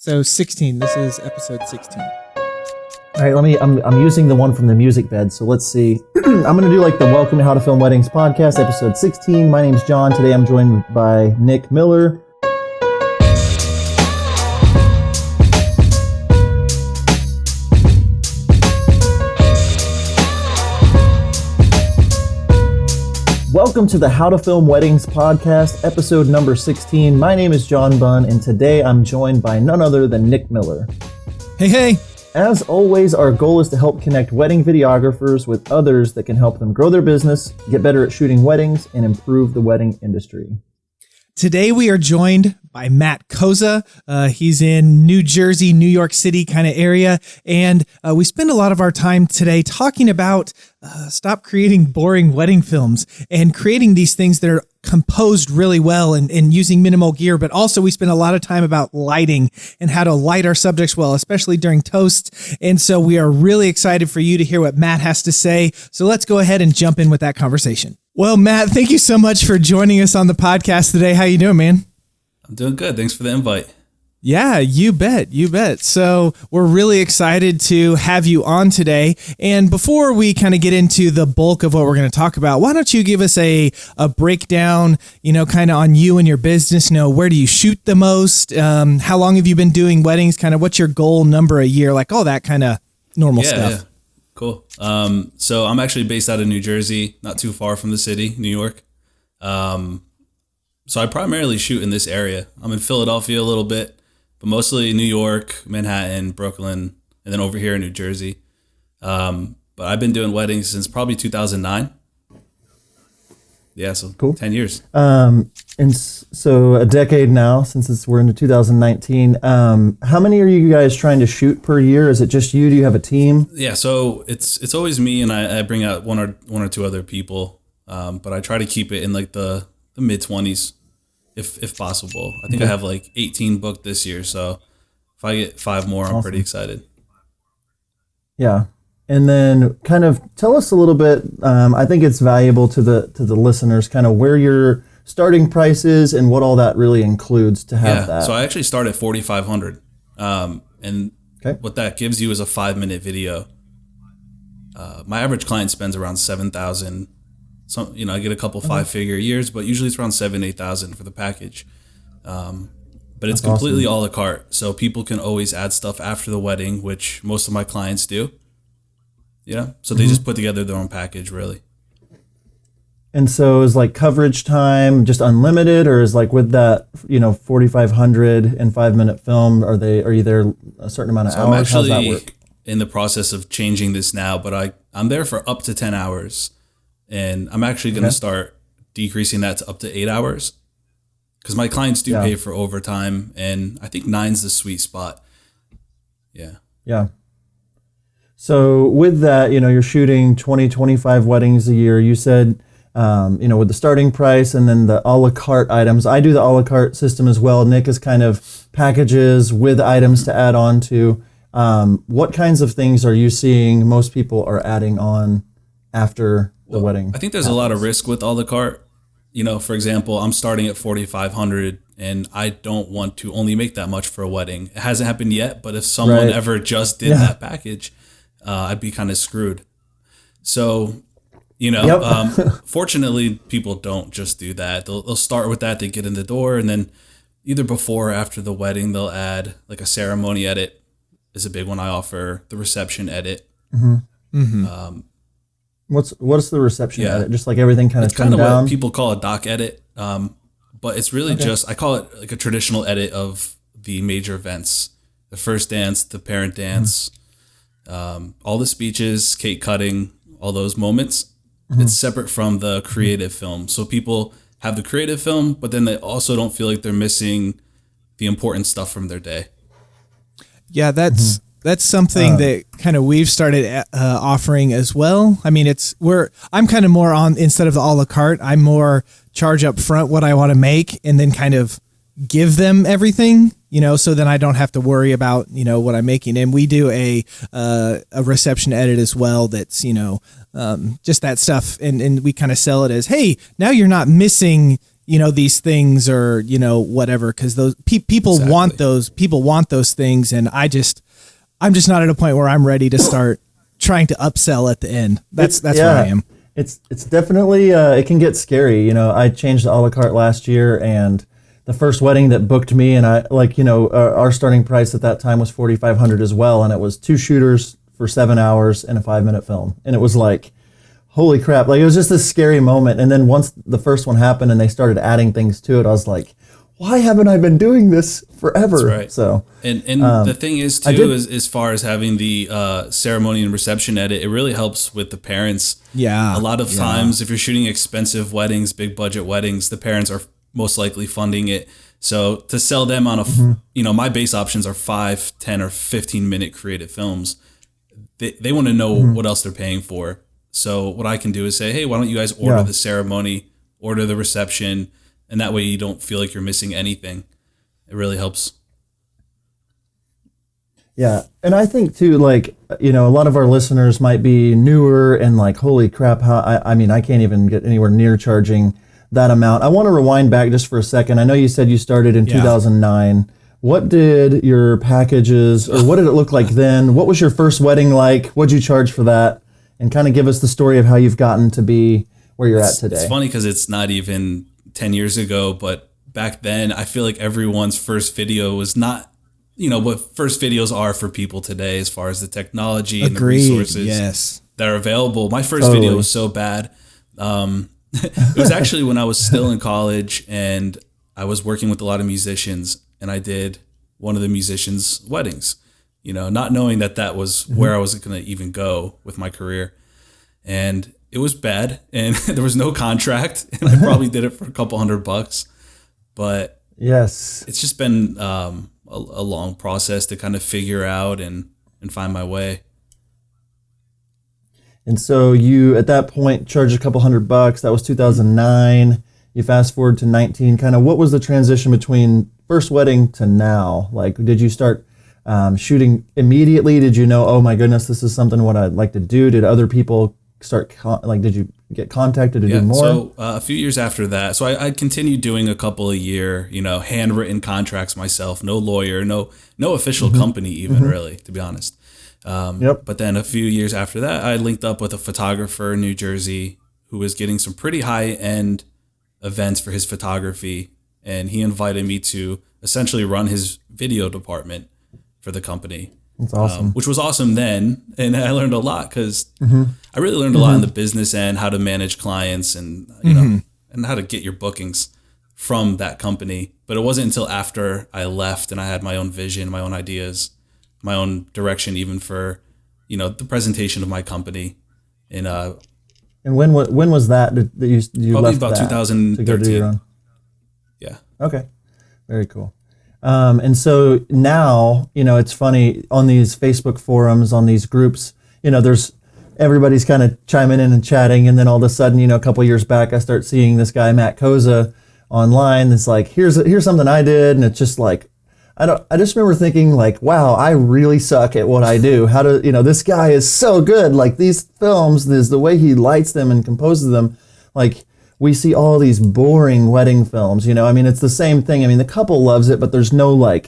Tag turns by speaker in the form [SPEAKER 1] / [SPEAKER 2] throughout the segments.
[SPEAKER 1] So 16. This is episode 16.
[SPEAKER 2] All right, I'm using the one from the music bed, so let's see. I'm going to do like the Welcome to How to Film Weddings podcast, episode 16. My name's John. Today I'm joined by Nick Miller. Welcome to the How to Film Weddings podcast, episode number 16. My name is John Bunn, and today I'm joined by none other than Nick Miller.
[SPEAKER 1] Hey, hey.
[SPEAKER 2] As always, our goal is to help connect wedding videographers with others that can help them grow their business, get better at shooting weddings, and improve the wedding industry.
[SPEAKER 1] Today we are joined by Matt Koza. He's in New Jersey, New York City kind of area. And we spend a lot of our time today talking about stop creating boring wedding films and creating these things that are composed really well and using minimal gear. But also we spend a lot of time about lighting and how to light our subjects well, especially during toasts. And so we are really excited for you to hear what Matt has to say. So let's go ahead and jump in with that conversation. Well, Matt, thank you so much for joining us on the podcast today. How you doing, man?
[SPEAKER 3] I'm doing good. Thanks for the invite.
[SPEAKER 1] Yeah, you bet. You bet. So we're really excited to have you on today. And before we kind of get into the bulk of what we're going to talk about, why don't you give us a breakdown, kind of on you and your business? Where do you shoot the most? How long have you been doing weddings? Kind of what's your goal number a year? Like all that kind of normal stuff.
[SPEAKER 3] Yeah. Cool. So I'm actually based out of New Jersey, not too far from the city, New York. So I primarily shoot in this area. I'm in Philadelphia a little bit, but mostly New York, Manhattan, Brooklyn, and then over here in New Jersey. But I've been doing weddings since probably 2009. Yeah, so cool. 10 years.
[SPEAKER 2] And so a decade now since we're into 2019. How many are you guys trying to shoot per year? Is it just you? Do you have a team?
[SPEAKER 3] Yeah, so it's always me, and I bring out one or two other people. But I try to keep it in like the mid-20s if possible. I think I have like 18 booked this year, so if I get 5 more, I'm pretty excited.
[SPEAKER 2] Yeah. And then kind of tell us a little bit, I think it's valuable to the listeners, kind of where your starting price is and what all that really includes to have that.
[SPEAKER 3] So I actually start at $4,500. And what that gives you is a 5-minute video. My average client spends around $7,000. I get a couple 5-figure years, but usually it's around $7,000-8,000 for the package. But it's completely a la carte. So people can always add stuff after the wedding, which most of my clients do. Yeah. So they just put together their own package, really.
[SPEAKER 2] And so is like coverage time just unlimited, or is like with that, 4,500 and 5-minute film, are you there a certain amount of hours?
[SPEAKER 3] I'm actually
[SPEAKER 2] How's that work?
[SPEAKER 3] in the process of changing this now, but I'm there for up to 10 hours. And I'm actually going to start decreasing that to up to 8 hours because my clients do pay for overtime, and I think 9's the sweet spot. Yeah.
[SPEAKER 2] Yeah. So with that, you're shooting 20, 25 weddings a year. You said, with the starting price and then the a la carte items. I do the a la carte system as well. Nick is kind of packages with items to add on to. What kinds of things are you seeing most people are adding on after the wedding?
[SPEAKER 3] I think there's a lot of risk with a la carte. For example, I'm starting at $4,500 and I don't want to only make that much for a wedding. It hasn't happened yet, but if someone ever just did that package, I'd be kind of screwed. So, fortunately, people don't just do that. They'll start with that. They get in the door, and then either before or after the wedding, they'll add like a ceremony edit is a big one I offer. The reception edit.
[SPEAKER 2] What's the reception edit? Just like everything kind of
[SPEAKER 3] it's kind of
[SPEAKER 2] down?
[SPEAKER 3] What people call a dock edit. But it's really just, I call it like a traditional edit of the major events. The first dance, the parent dance, all the speeches, cake cutting, all those moments. It's separate from the creative film. So people have the creative film, but then they also don't feel like they're missing the important stuff from their day.
[SPEAKER 1] Yeah, that's something that kind of we've started offering as well. I mean, I'm kind of more on, instead of the a la carte, I'm more charge up front what I want to make and then kind of give them everything, so then I don't have to worry about, what I'm making. And we do a reception edit as well. That's, just that stuff. And we kind of sell it as, hey, now you're not missing, these things or, whatever. Cause those people want those things. And I'm just not at a point where I'm ready to start trying to upsell at the end. That's where I am.
[SPEAKER 2] It's definitely, it can get scary. I changed the a la carte last year, and the first wedding that booked me, and our starting price at that time was $4,500 as well. And it was 2 shooters for 7 hours and a 5-minute film. And it was like, holy crap. Like, it was just this scary moment. And then once the first one happened and they started adding things to it, I was like, why haven't I been doing this forever?
[SPEAKER 3] That's right.
[SPEAKER 2] So,
[SPEAKER 3] and the thing is too, is as far as having the ceremony and reception edit, it really helps with the parents.
[SPEAKER 1] Yeah.
[SPEAKER 3] A lot of times, if you're shooting expensive weddings, big budget weddings, the parents are most likely funding it. So to sell them on my base options are 5, 10, or 15-minute creative films. They want to know what else they're paying for. So what I can do is say, hey, why don't you guys order the ceremony, order the reception, and that way you don't feel like you're missing anything. It really helps.
[SPEAKER 2] Yeah. And I think too, like, a lot of our listeners might be newer and like, holy crap, I can't even get anywhere near charging that amount. I want to rewind back just for a second. I know you said you started in 2009. What did your packages, or what did it look like then? What was your first wedding like? What'd you charge for that? And kind of give us the story of how you've gotten to be where you're at today.
[SPEAKER 3] It's funny because it's not even 10 years ago, but back then I feel like everyone's first video was not, what first videos are for people today as far as the technology and the resources that are available. My first video was so bad. It was actually when I was still in college and I was working with a lot of musicians, and I did one of the musicians' weddings, not knowing that was where I was going to even go with my career. And it was bad, and there was no contract, and I probably did it for a couple $100, but it's just been a long process to kind of figure out and find my way.
[SPEAKER 2] And so you, at that point, charged a couple $100. That was 2009. You fast forward to 19. Kind of what was the transition between first wedding to now? Like, did you start shooting immediately? Did you know, oh my goodness, this is something what I'd like to do? Did other people start, did you get contacted to do more?
[SPEAKER 3] So a few years after that, so I continued doing a couple a year, handwritten contracts myself, no lawyer, no official company even really, to be honest. But then a few years after that, I linked up with a photographer in New Jersey who was getting some pretty high-end events for his photography, and he invited me to essentially run his video department for the company.
[SPEAKER 2] That's awesome.
[SPEAKER 3] Which was awesome then, and I learned a lot because I really learned a lot in the business end, how to manage clients and and how to get your bookings from that company. But it wasn't until after I left and I had my own vision, my own ideas, my own direction, even for the presentation of my company. And
[SPEAKER 2] when was that you
[SPEAKER 3] probably
[SPEAKER 2] left
[SPEAKER 3] about
[SPEAKER 2] that
[SPEAKER 3] 2013.
[SPEAKER 2] to go do your own?
[SPEAKER 3] Yeah.
[SPEAKER 2] Okay. Very cool. And so now, it's funny on these Facebook forums, on these groups, there's everybody's kind of chiming in and chatting. And then all of a sudden, a couple of years back, I start seeing this guy, Matt Koza, online. It's like, here's something I did. And it's just like, I just remember thinking like, wow, I really suck at what I do. How to, this guy is so good. Like these films, there's the way he lights them and composes them. Like, we see all these boring wedding films, it's the same thing. The couple loves it, but there's no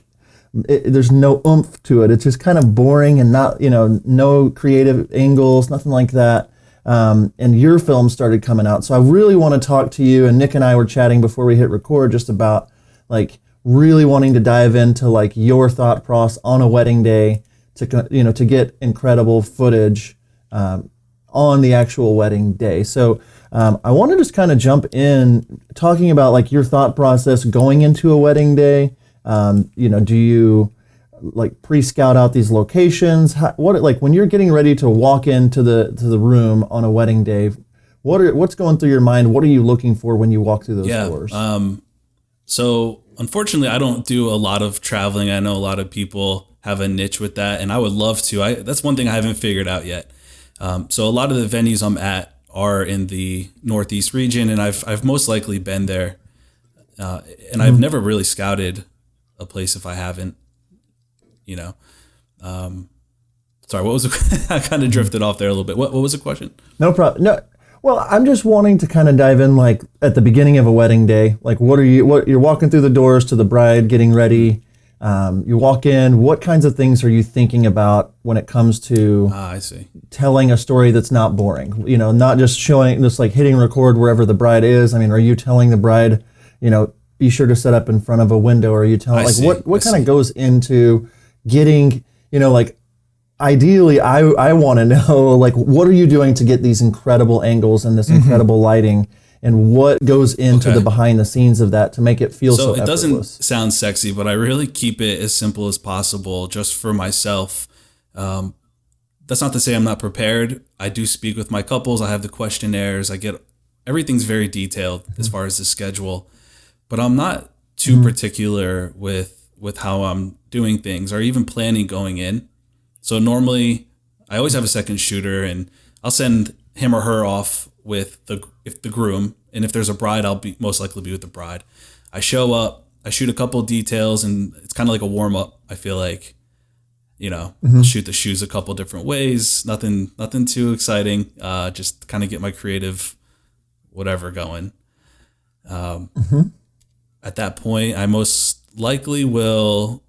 [SPEAKER 2] there's no oomph to it. It's just kind of boring and not, no creative angles, nothing like that. And your film started coming out. So I really want to talk to you, and Nick and I were chatting before we hit record just about like really wanting to dive into like your thought process on a wedding day to, to get incredible footage, on the actual wedding day. So I want to just kind of jump in talking about like your thought process going into a wedding day. Do you like pre-scout out these locations? When you're getting ready to walk into the room on a wedding day, what's going through your mind? What are you looking for when you walk through those doors?
[SPEAKER 3] So unfortunately, I don't do a lot of traveling. I know a lot of people have a niche with that, and I would love to. That's one thing I haven't figured out yet. So a lot of the venues I'm at are in the Northeast region, and I've most likely been there, and I've never really scouted a place if I haven't. Sorry, what was I kind of drifted off there a little bit. What was the question?
[SPEAKER 2] No problem. No. Well, I'm just wanting to kind of dive in, like at the beginning of a wedding day. Like, what you're walking through the doors to the bride, getting ready. You walk in. What kinds of things are you thinking about when it comes to
[SPEAKER 3] I see.
[SPEAKER 2] telling a story that's not boring? You know, not just showing, just like hitting record wherever the bride is. I mean, are you telling the bride, you know, be sure to set up in front of a window? Or are you telling, what kind of goes into getting, you know, like, ideally, I want to know, like, what are you doing to get these incredible angles and this incredible lighting, and what goes into the behind the scenes of that to make it feel so effortless?
[SPEAKER 3] It doesn't sound sexy, but I really keep it as simple as possible just for myself. That's not to say I'm not prepared. I do speak with my couples. I have the questionnaires. Everything's very detailed as far as the schedule, but I'm not too particular with how I'm doing things or even planning going in. So normally I always have a second shooter, and I'll send him or her off with the groom. And if there's a bride, I'll most likely be with the bride. I show up, I shoot a couple of details, and it's kind of like a warm up. I feel like, you know, I'll shoot the shoes a couple different ways. Nothing too exciting. Just kind of get my creative whatever going. At that point, I most likely will.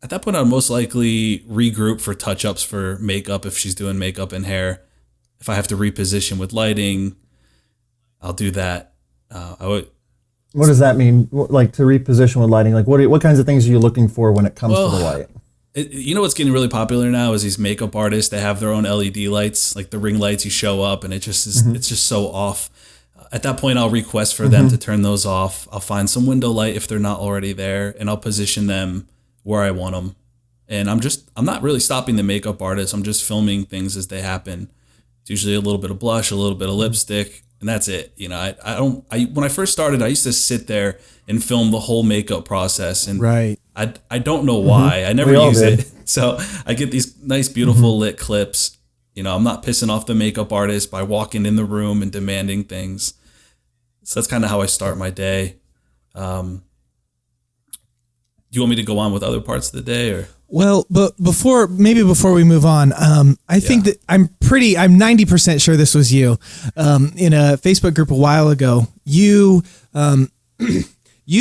[SPEAKER 3] At that point, I'd most likely regroup for touch-ups for makeup if she's doing makeup and hair. If I have to reposition with lighting, I'll do that. What
[SPEAKER 2] does that mean? Like, to reposition with lighting? Like, what kinds of things are you looking for when it comes to the light?
[SPEAKER 3] You know what's getting really popular now is these makeup artists. They have their own LED lights, like the ring lights. You show up and it just is. It's just so off. At that point, I'll request for them to turn those off. I'll find some window light if they're not already there, and I'll position them where I want them. And I'm not really stopping the makeup artist. I'm just filming things as they happen. It's usually a little bit of blush, a little bit of lipstick, and that's it. You know, when I first started, I used to sit there and film the whole makeup process. And I don't know why. I never use it. So I get these nice, beautiful lit clips. You know, I'm not pissing off the makeup artist by walking in the room and demanding things. So that's kind of how I start my day. Do you want me to go on with other parts of the day, or?
[SPEAKER 1] Well, but before we move on, I think that I'm 90% sure this was you. In a Facebook group a while ago, you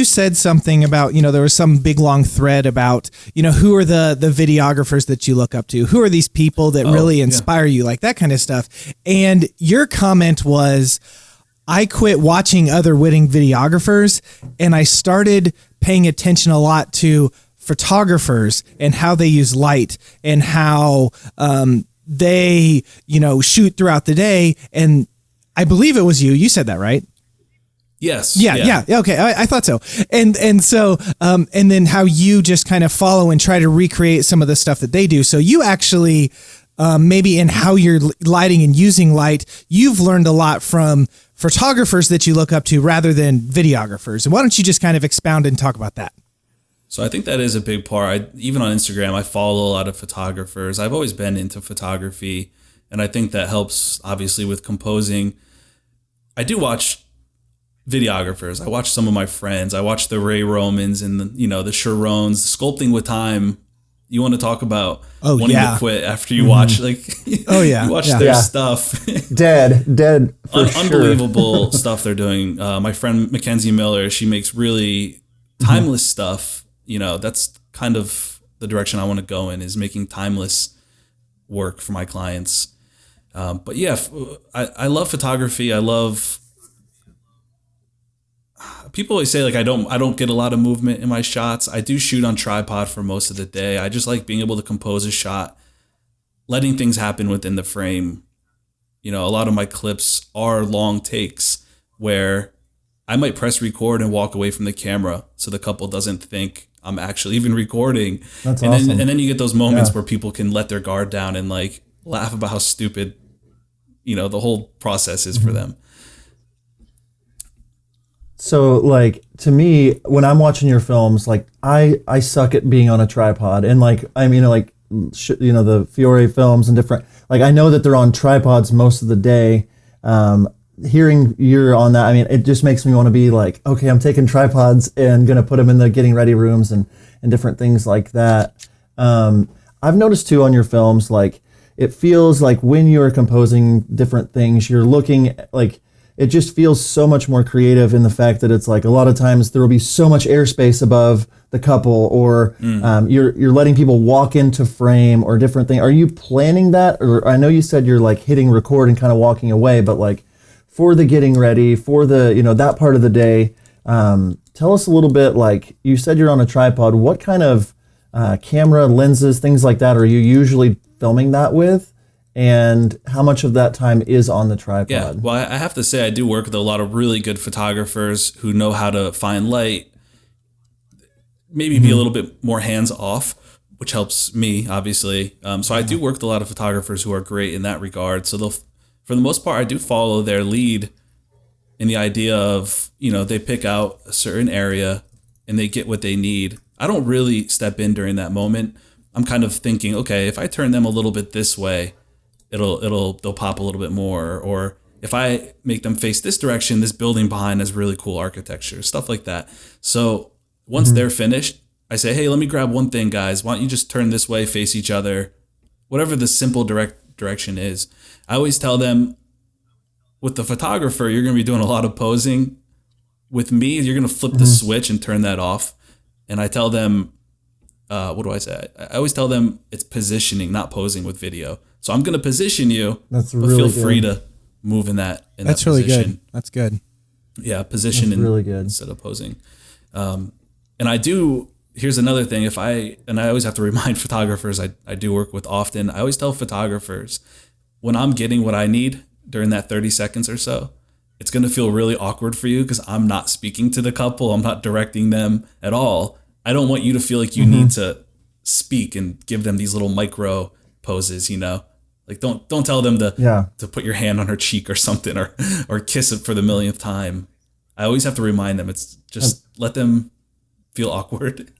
[SPEAKER 1] said something about, you know, there was some big long thread about, you know, who are the videographers that you look up to? Who are these people that really inspire you? Like that kind of stuff. And your comment was, I quit watching other wedding videographers and I started paying attention a lot to photographers and how they use light and how they, you know, shoot throughout the day. And I believe it was you. You said that, right?
[SPEAKER 3] Yes.
[SPEAKER 1] Yeah. Okay. I thought so. And so, and then how you just kind of follow and try to recreate some of the stuff that they do. So you actually, maybe in how you're lighting and using light, you've learned a lot from photographers that you look up to rather than videographers. And why don't you just kind of expound and talk about that?
[SPEAKER 3] So I think that is a big part. Even on Instagram, I follow a lot of photographers. I've always been into photography, and I think that helps obviously with composing. I do watch videographers. I watch some of my friends. I watch the Ray Romans and the Sharons, sculpting with time. You want to talk about wanting to quit after you watch you watch their stuff.
[SPEAKER 2] Dead for
[SPEAKER 3] unbelievable stuff they're doing. My friend Mackenzie Miller, she makes really timeless stuff. You know, that's kind of the direction I want to go in, is making timeless work for my clients. But yeah, I love photography. I love. People always say, like, I don't get a lot of movement in my shots. I do shoot on tripod for most of the day. I just like being able to compose a shot, letting things happen within the frame. You know, a lot of my clips are long takes where I might press record and walk away from the camera so the couple doesn't think I'm actually even recording.
[SPEAKER 2] That's awesome.
[SPEAKER 3] And then you get those moments where people can let their guard down and like laugh about how stupid, you know, the whole process is for them.
[SPEAKER 2] So, like, to me, when I'm watching your films, like, I suck at being on a tripod. And, like, I mean, like, the Fiore films and different, like, I know that they're on tripods most of the day. Hearing you're on that, I mean, it just makes me want to be like, okay, I'm taking tripods and going to put them in the getting ready rooms and different things like that. I've noticed, too, on your films, like, it feels like when you're composing different things, you're looking like, it just feels so much more creative in the fact that it's like a lot of times there will be so much airspace above the couple, or you're letting people walk into frame or different thing. Are you planning that? Or I know you said you're like hitting record and kind of walking away, but like for the getting ready, for the, that part of the day, tell us a little bit, like you said you're on a tripod. What kind of camera, lenses, things like that are you usually filming that with? And how much of that time is on the tripod?
[SPEAKER 3] Yeah, well, I have to say I do work with a lot of really good photographers who know how to find light, maybe be a little bit more hands off, which helps me, obviously. So I do work with a lot of photographers who are great in that regard. So for the most part, I do follow their lead in the idea of, they pick out a certain area and they get what they need. I don't really step in during that moment. I'm kind of thinking, okay, if I turn them a little bit this way, they'll pop a little bit more. Or if I make them face this direction, this building behind has really cool architecture, stuff like that. So once they're finished, I say, hey, let me grab one thing, guys. Why don't you just turn this way, face each other, whatever the simple direction is. I always tell them, with the photographer, you're going to be doing a lot of posing. With me, you're going to flip the switch and turn that off. And I tell them, what do I say? I always tell them it's positioning, not posing with video. So I'm going to position you, but feel free to move in that position.
[SPEAKER 1] That's really good. That's good.
[SPEAKER 3] Yeah, position
[SPEAKER 2] really good
[SPEAKER 3] instead of posing. And here's another thing. I always have to remind photographers I do work with often. I always tell photographers, when I'm getting what I need during that 30 seconds or so, it's going to feel really awkward for you because I'm not speaking to the couple. I'm not directing them at all. I don't want you to feel like you need to speak and give them these little micro poses, Like don't tell them to put your hand on her cheek or something, or kiss it for the millionth time. I always have to remind them. It's just let them feel awkward.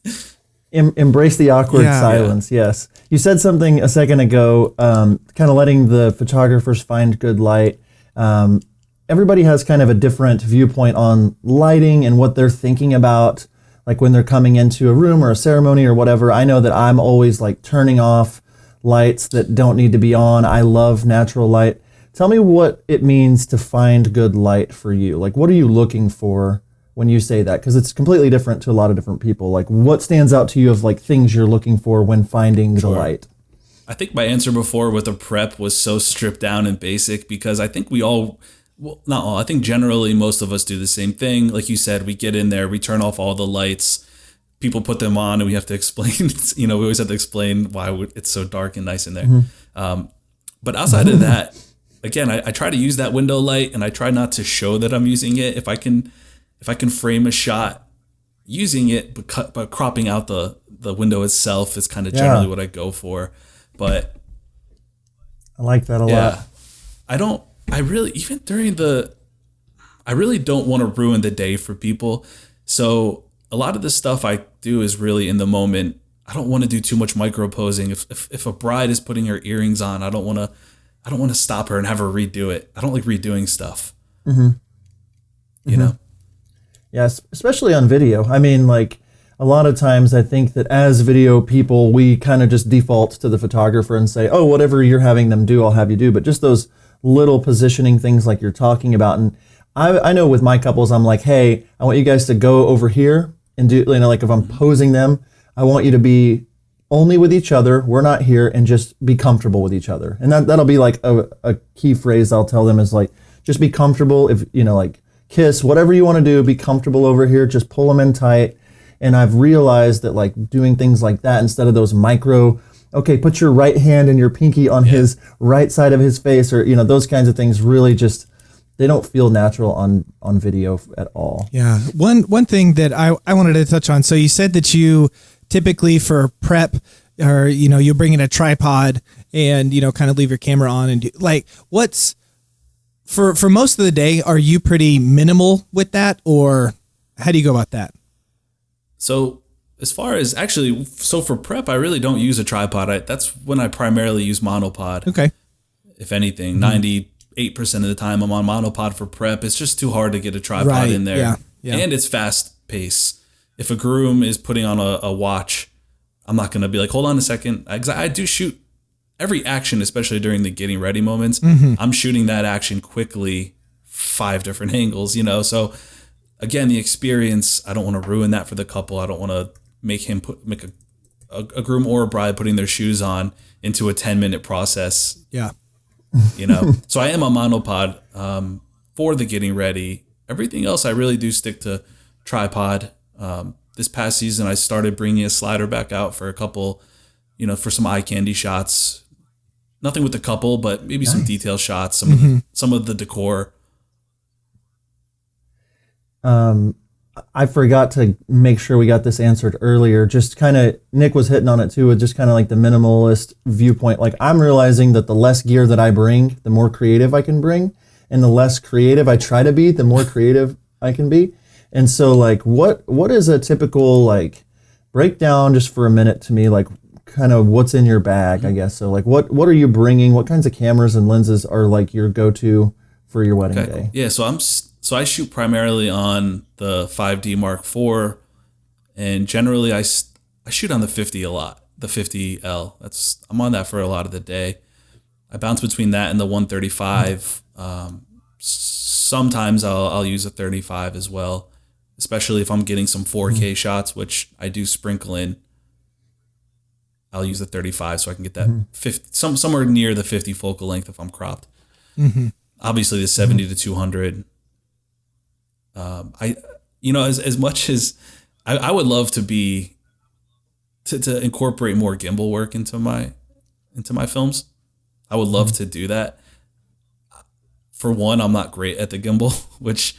[SPEAKER 2] Embrace the awkward silence. Yeah. Yes. You said something a second ago, kind of letting the photographers find good light. Everybody has kind of a different viewpoint on lighting and what they're thinking about, like when they're coming into a room or a ceremony or whatever. I know that I'm always like turning off lights that don't need to be on. I love natural light. Tell me what it means to find good light for you. Like, what are you looking for when you say that? Because it's completely different to a lot of different people. Like, what stands out to you of like things you're looking for when finding the light?
[SPEAKER 3] I think my answer before with the prep was so stripped down and basic because I think we all, well, not all, I think generally most of us do the same thing. Like you said, we get in there, we turn off all the lights, people put them on, and we have to explain, we always have to explain why it's so dark and nice in there. But outside of that, again, I try to use that window light, and I try not to show that I'm using it. If I can frame a shot using it, but cropping out the window itself is kind of generally what I go for. But
[SPEAKER 2] I like that a lot.
[SPEAKER 3] I really don't want to ruin the day for people. So a lot of the stuff I do is really in the moment. I don't want to do too much micro posing. If a bride is putting her earrings on, I don't want to stop her and have her redo it. I don't like redoing stuff. You know?
[SPEAKER 2] Yes, especially on video. I mean, like a lot of times I think that as video people, we kind of just default to the photographer and say, oh, whatever you're having them do, I'll have you do. But just those little positioning things like you're talking about. And I know with my couples, I'm like, hey, I want you guys to go over here and do, like if I'm posing them, I want you to be only with each other. We're not here, and just be comfortable with each other. And that'll be like a key phrase I'll tell them is like, just be comfortable. If, like kiss, whatever you want to do, be comfortable over here. Just pull them in tight. And I've realized that like doing things like that instead of those micro, okay, put your right hand and your pinky on his right side of his face, or, those kinds of things really just, they don't feel natural on video at all.
[SPEAKER 1] Yeah. One thing that I wanted to touch on. So you said that you typically for prep, or, you bring in a tripod and, kind of leave your camera on and do like, what's for most of the day, are you pretty minimal with that, or how do you go about that?
[SPEAKER 3] So as far as for prep, I really don't use a tripod. That's when I primarily use monopod. Okay. If anything, 98% of the time I'm on monopod for prep. It's just too hard to get a tripod in there. Yeah. And it's fast pace. If a groom is putting on a watch, I'm not going to be like, hold on a second. I do shoot every action, especially during the getting ready moments, I'm shooting that action quickly, 5 different angles, So again, the experience, I don't want to ruin that for the couple. I don't want to make a groom or a bride putting their shoes on into a 10-minute process.
[SPEAKER 1] Yeah.
[SPEAKER 3] So I am a monopod for the getting ready. Everything else, I really do stick to tripod. This past season, I started bringing a slider back out for a couple, for some eye candy shots. Nothing with the couple, but maybe some detail shots, some of the decor.
[SPEAKER 2] I forgot to make sure we got this answered earlier. Just kind of, Nick was hitting on it too, with just kind of like the minimalist viewpoint. Like, I'm realizing that the less gear that I bring, the more creative I can bring, and the less creative I try to be, the more creative I can be. And so, like, what is a typical, like, breakdown just for a minute to me, like, kind of what's in your bag, I guess. So, like, what are you bringing? What kinds of cameras and lenses are like your go-to for your wedding day?
[SPEAKER 3] Yeah, so I shoot primarily on the 5D Mark IV, and generally I shoot on the 50 a lot, the 50L. I'm on that for a lot of the day. I bounce between that and the 135. Sometimes I'll use a 35 as well, especially if I'm getting some 4K shots, which I do sprinkle in. I'll use the 35 so I can get that 50, somewhere near the 50 focal length if I'm cropped. Obviously the 70 to 200. As much as I would love to incorporate more gimbal work into my films. I would love to do that. For one, I'm not great at the gimbal, which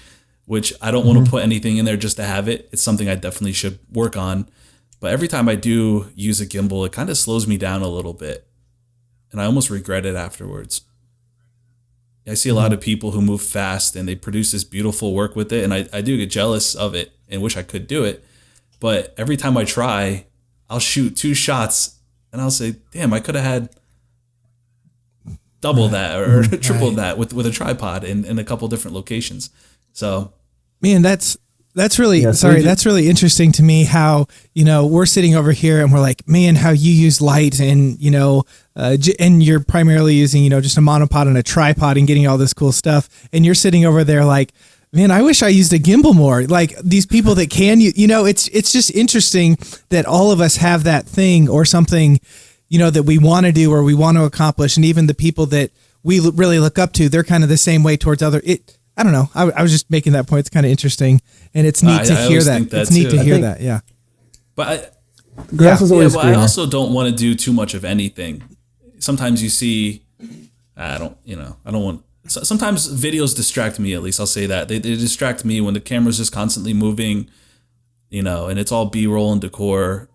[SPEAKER 3] I don't want to put anything in there just to have it. It's something I definitely should work on. But every time I do use a gimbal, it kind of slows me down a little bit, and I almost regret it afterwards. I see a lot of people who move fast and they produce this beautiful work with it, and I do get jealous of it and wish I could do it. But every time I try, I'll shoot 2 shots and I'll say, damn, I could have had double that or triple that with a tripod in a couple different locations. So, man,
[SPEAKER 1] that's really that's really interesting to me how, we're sitting over here and we're like, man, how you use light and, and you're primarily using, just a monopod and a tripod and getting all this cool stuff. And you're sitting over there like, man, I wish I used a gimbal more. Like, these people that can, it's just interesting that all of us have that thing or something, that we want to do or we want to accomplish. And even the people that we really look up to, they're kind of the same way towards I don't know. I was just making that point. It's kind of interesting, and it's neat to hear that. It's neat to hear that. Yeah.
[SPEAKER 3] But
[SPEAKER 2] I
[SPEAKER 3] also don't want to do too much of anything. Sometimes you see, sometimes videos distract me, at least I'll say that. They distract me when the camera's just constantly moving, and it's all B-roll and decor.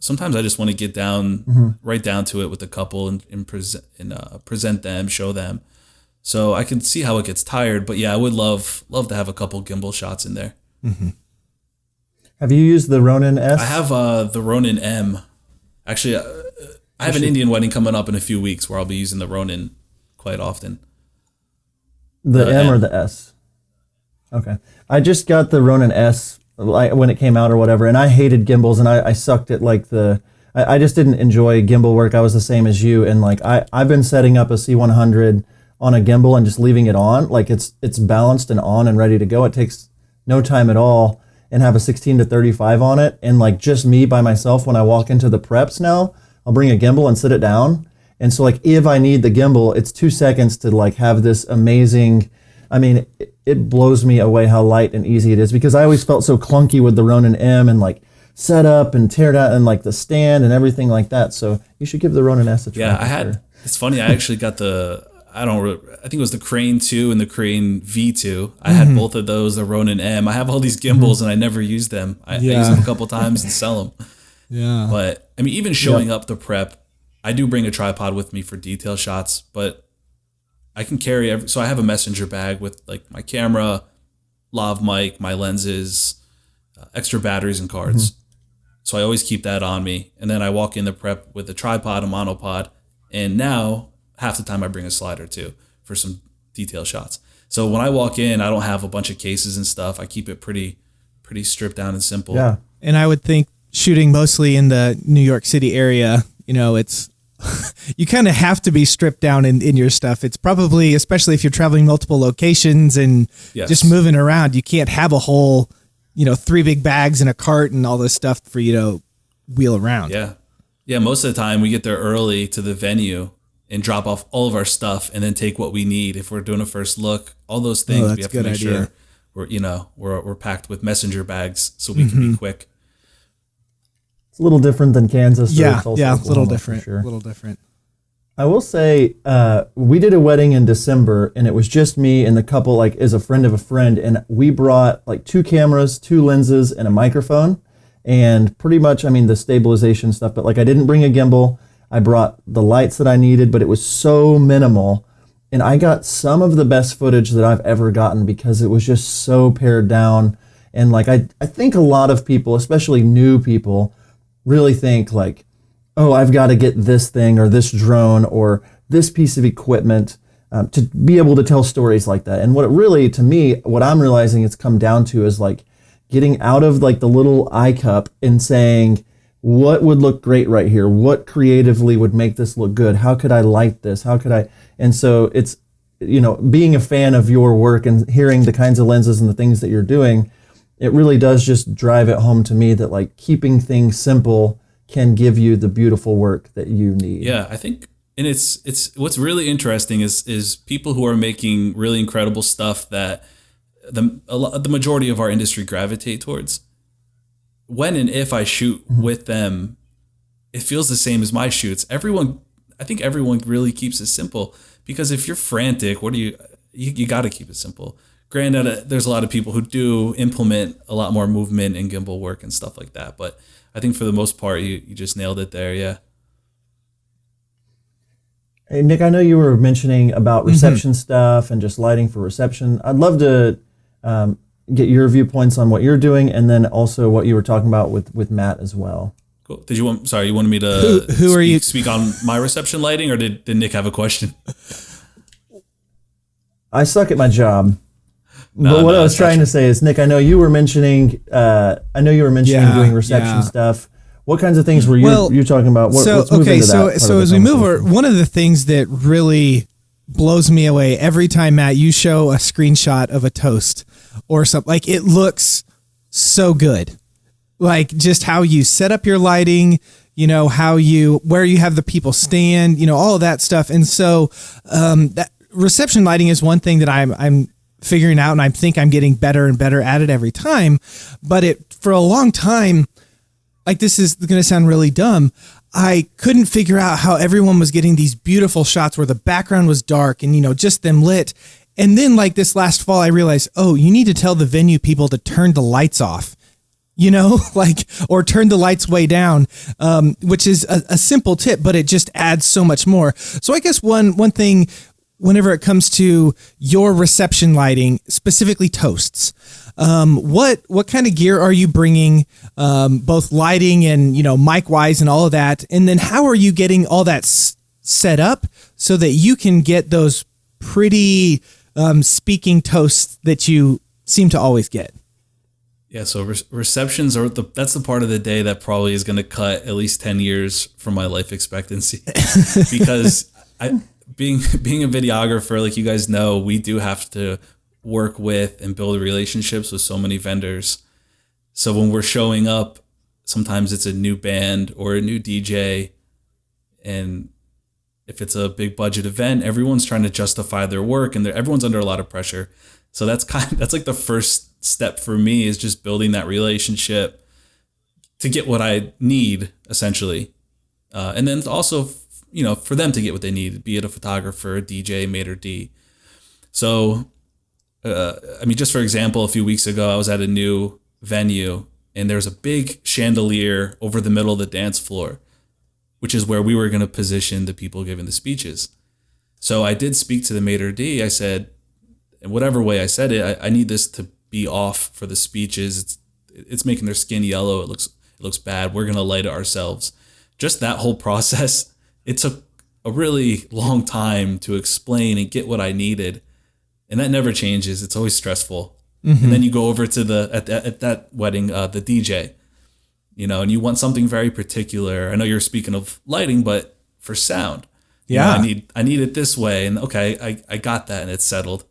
[SPEAKER 3] Sometimes I just want to get down, right down to it with the couple and present them, show them. So I can see how it gets tired, but yeah, I would love to have a couple gimbal shots in there.
[SPEAKER 2] Have you used the Ronin S?
[SPEAKER 3] I have the Ronin M. Actually, I have an Indian wedding coming up in a few weeks where I'll be using the Ronin quite often.
[SPEAKER 2] The M or the S? Okay. I just got the Ronin S when it came out or whatever, and I hated gimbals, and I sucked at like I just didn't enjoy gimbal work. I was the same as you, and like I've been setting up a C100 on a gimbal and just leaving it on, like it's balanced and on and ready to go. It takes no time at all, and have a 16 to 35 on it, and like just me by myself when I walk into the preps now, I'll bring a gimbal and sit it down. And so like if I need the gimbal, it's 2 seconds to like have this amazing, it blows me away how light and easy it is, because I always felt so clunky with the Ronin M and like set up and tear down and like the stand and everything like that. So you should give the Ronin S a try.
[SPEAKER 3] Yeah, it's funny, I actually got I think it was the Crane 2 and the Crane V2. I had both of those, the Ronin M. I have all these gimbals and I never use them. I use them a couple times and sell them.
[SPEAKER 1] Yeah.
[SPEAKER 3] But even showing up the prep, I do bring a tripod with me for detail shots, but I can carry so I have a messenger bag with like my camera, lav mic, my lenses, extra batteries and cards. So I always keep that on me. And then I walk in the prep with a tripod, a monopod, and now half the time I bring a slider too for some detail shots. So when I walk in, I don't have a bunch of cases and stuff. I keep it pretty stripped down and simple.
[SPEAKER 2] Yeah.
[SPEAKER 1] And I would think shooting mostly in the New York City area, it's you kind of have to be stripped down in your stuff. It's probably, especially if you're traveling multiple locations and just moving around, you can't have a whole, 3 big bags in a cart and all this stuff for you to wheel around.
[SPEAKER 3] Yeah. Yeah. Most of the time we get there early to the venue and drop off all of our stuff and then take what we need. If we're doing a first look, all those things, we have to make sure we're packed with messenger bags so we can be quick.
[SPEAKER 2] It's a little different than Kansas.
[SPEAKER 1] Yeah, it's a little different. Sure. A little different.
[SPEAKER 2] I will say, we did a wedding in December, and it was just me and the couple, as a friend of a friend, and we brought 2 cameras, 2 lenses, and a microphone, and pretty much, the stabilization stuff. But I didn't bring a gimbal. I brought the lights that I needed, but it was so minimal, and I got some of the best footage that I've ever gotten because it was just so pared down. And I think a lot of people, especially new people, really think oh, I've got to get this thing or this drone or this piece of equipment to be able to tell stories like that. And what it really, to me, what I'm realizing it's come down to is getting out of the little iCup and saying, what would look great right here? What creatively would make this look good? How could I light this? How could I? And so it's, being a fan of your work and hearing the kinds of lenses and the things that you're doing, it really does just drive it home to me that keeping things simple can give you the beautiful work that you need.
[SPEAKER 3] Yeah, I think, and it's what's really interesting is people who are making really incredible stuff that the majority of our industry gravitate towards. When and if I shoot with them, it feels the same as my shoots. I think everyone really keeps it simple, because if you're frantic, you got to keep it simple. Granted, there's a lot of people who do implement a lot more movement and gimbal work and stuff like that, but I think for the most part, you just nailed it there. Yeah.
[SPEAKER 2] Hey, Nick, I know you were mentioning about reception stuff and just lighting for reception. I'd love to get your viewpoints on what you're doing, and then also what you were talking about with Matt as well.
[SPEAKER 3] Cool. You wanted me to speak on my reception lighting, or did Nick have a question?
[SPEAKER 2] I suck at my job. But what I was trying to say is, Nick, I know you were mentioning doing reception stuff. What kinds of things were you talking about? Let's move into that.
[SPEAKER 1] So as we move over, one of the things that really blows me away every time, Matt, you show a screenshot of a toast or something, it looks so good. Just how you set up your lighting, where you have the people stand, all of that stuff. And so that reception lighting is one thing that I'm figuring out, and I think I'm getting better and better at it every time. But for a long time, this is going to sound really dumb, I couldn't figure out how everyone was getting these beautiful shots where the background was dark and, just them lit. And then this last fall, I realized, oh, you need to tell the venue people to turn the lights off, or turn the lights way down, which is a simple tip, but it just adds so much more. So I guess one thing, whenever it comes to your reception lighting, specifically toasts, what kind of gear are you bringing, both lighting and, mic wise and all of that? And then how are you getting all that set up so that you can get those pretty speaking toasts that you seem to always get?
[SPEAKER 3] Yeah, so receptions that's the part of the day that probably is going to cut at least 10 years from my life expectancy, because being a videographer, like you guys know, we do have to work with and build relationships with so many vendors. So when we're showing up, sometimes it's a new band or a new DJ, and if it's a big budget event, everyone's trying to justify their work, and everyone's under a lot of pressure. So that's the first step for me, is just building that relationship to get what I need, essentially, and then also, for them to get what they need, be it a photographer, a DJ, maitre d'. So, just for example, a few weeks ago, I was at a new venue, and there's a big chandelier over the middle of the dance floor, which is where we were going to position the people giving the speeches. So I did speak to the maitre d'. I said, in whatever way I said it, I need this to be off for the speeches. It's making their skin yellow. It looks bad. We're going to light it ourselves. Just that whole process, it took a really long time to explain and get what I needed. And that never changes. It's always stressful. Mm-hmm. And then you go over to at that wedding, the DJ, and you want something very particular. I know you're speaking of lighting, but for sound.
[SPEAKER 1] Yeah.
[SPEAKER 3] I need it this way, and okay, I got that, and it's settled.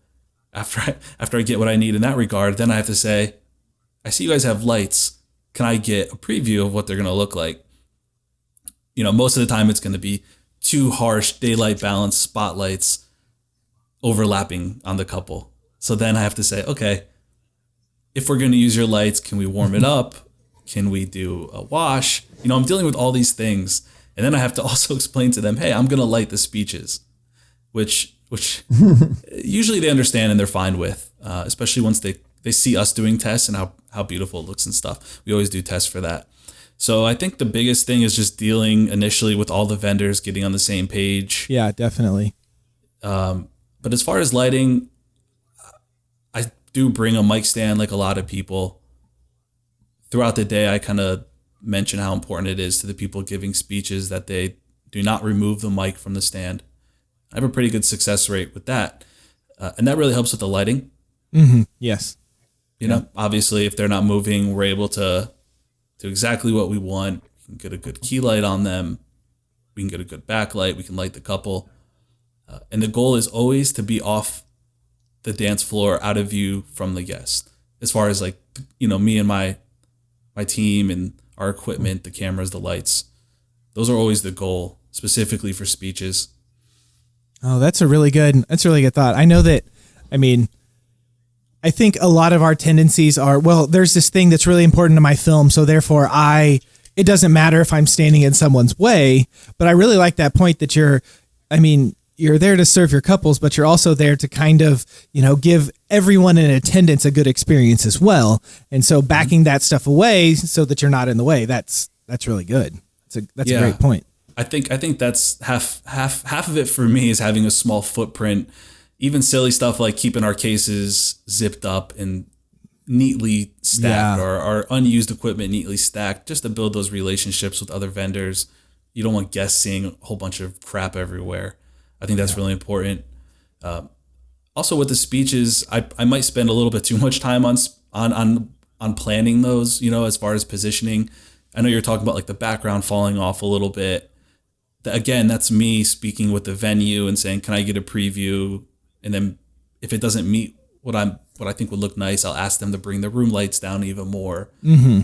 [SPEAKER 3] After I get what I need in that regard, then I have to say, I see you guys have lights. Can I get a preview of what they're going to look like? Most of the time it's going to be two harsh daylight balance spotlights overlapping on the couple. So then I have to say, okay, if we're going to use your lights, can we warm it up? Can we do a wash? I'm dealing with all these things. And then I have to also explain to them, hey, I'm going to light the speeches, which usually they understand and they're fine with, especially once they see us doing tests and how beautiful it looks and stuff. We always do tests for that. So I think the biggest thing is just dealing initially with all the vendors, getting on the same page.
[SPEAKER 1] Yeah, definitely.
[SPEAKER 3] But as far as lighting, I do bring a mic stand like a lot of people. Throughout the day, I kind of mention how important it is to the people giving speeches that they do not remove the mic from the stand. I have a pretty good success rate with that. And that really helps with the lighting.
[SPEAKER 1] Mm-hmm. Yes.
[SPEAKER 3] Obviously, if they're not moving, we're able to do exactly what we want. We can get a good key light on them. We can get a good backlight. We can light the couple. And the goal is always to be off the dance floor, out of view from the guest. As far as me and my team and our equipment, the cameras, the lights, those are always the goal, specifically for speeches.
[SPEAKER 1] Oh, that's a really good thought. I know that, I think a lot of our tendencies are, well, there's this thing that's really important to my film, so therefore it doesn't matter if I'm standing in someone's way, but I really like that point that you're there to serve your couples, but you're also there to kind of, give everyone in attendance a good experience as well. And so backing that stuff away so that you're not in the way, that's really good. That's a great point.
[SPEAKER 3] I think that's half of it for me is having a small footprint. Even silly stuff like keeping our cases zipped up and neatly stacked, or our unused equipment neatly stacked, just to build those relationships with other vendors. You don't want guests seeing a whole bunch of crap everywhere. I think that's really important. Also with the speeches, I might spend a little bit too much time on planning those, as far as positioning. I know you're talking about like the background falling off a little bit. Again, that's me speaking with the venue and saying, can I get a preview? And then if it doesn't meet what I think would look nice, I'll ask them to bring the room lights down even more,